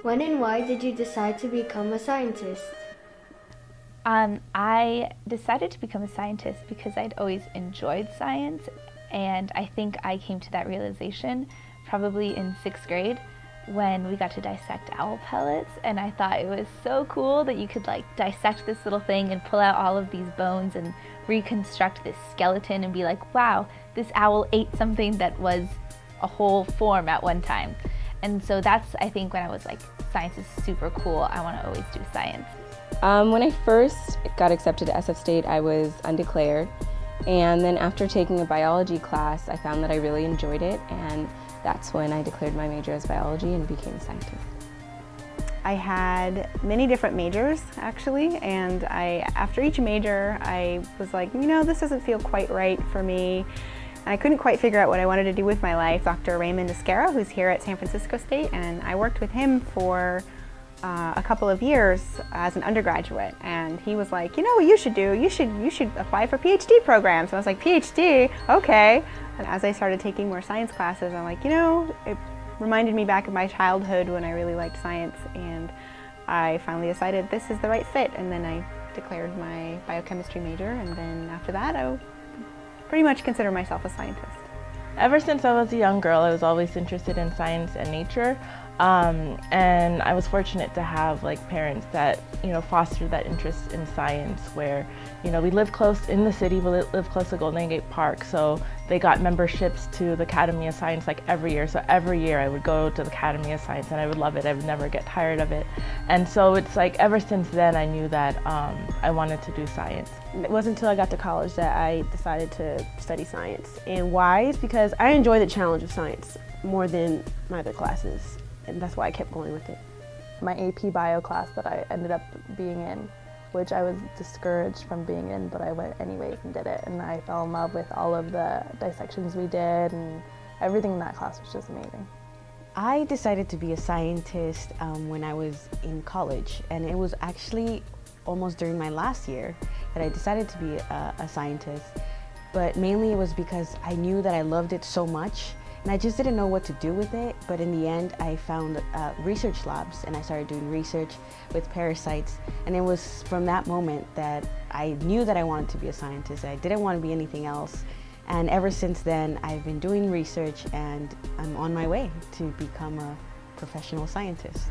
When and why did you decide to become a scientist? I decided to become a scientist because I'd always enjoyed science, and I think I came to that realization probably in 6th grade when we got to dissect owl pellets, and I thought it was so cool that you could like dissect this little thing and pull out all of these bones and reconstruct this skeleton and be like, wow, this owl ate something that was a whole form at one time. And so that's, I think, when I was like, science is super cool, I want to always do science. When I first got accepted to SF State, I was undeclared, and then after taking a biology class, I found that I really enjoyed it, and that's when I declared my major as biology and became a scientist. I had many different majors, actually, and after each major, I was like, you know, this doesn't feel quite right for me. And I couldn't quite figure out what I wanted to do with my life. Dr. Raymond Esquerra, who's here at San Francisco State, and I worked with him for a couple of years as an undergraduate, and he was like, you know what you should do? You should apply for PhD programs. And I was like, PhD? Okay. And as I started taking more science classes, I'm like, you know, it reminded me back of my childhood when I really liked science, and I finally decided this is the right fit, and then I declared my biochemistry major, and then after that I pretty much consider myself a scientist. Ever since I was a young girl, I was always interested in science and nature. And I was fortunate to have like parents that, you know, fostered that interest in science where, you know, we live close in the city, we live close to Golden Gate Park, so they got memberships to the Academy of Science like every year. So every year I would go to the Academy of Science and I would love it. I would never get tired of it. And so it's like ever since then I knew that I wanted to do science. It wasn't until I got to college that I decided to study science. And why is because I enjoy the challenge of science more than my other classes. And that's why I kept going with it. My AP bio class that I ended up being in, which I was discouraged from being in, but I went anyways and did it. And I fell in love with all of the dissections we did, and everything in that class was just amazing. I decided to be a scientist when I was in college, and it was actually almost during my last year that I decided to be a scientist. But mainly it was because I knew that I loved it so much, and I just didn't know what to do with it. But in the end, I found research labs, and I started doing research with parasites. And it was from that moment that I knew that I wanted to be a scientist. I didn't want to be anything else. And ever since then, I've been doing research, and I'm on my way to become a professional scientist.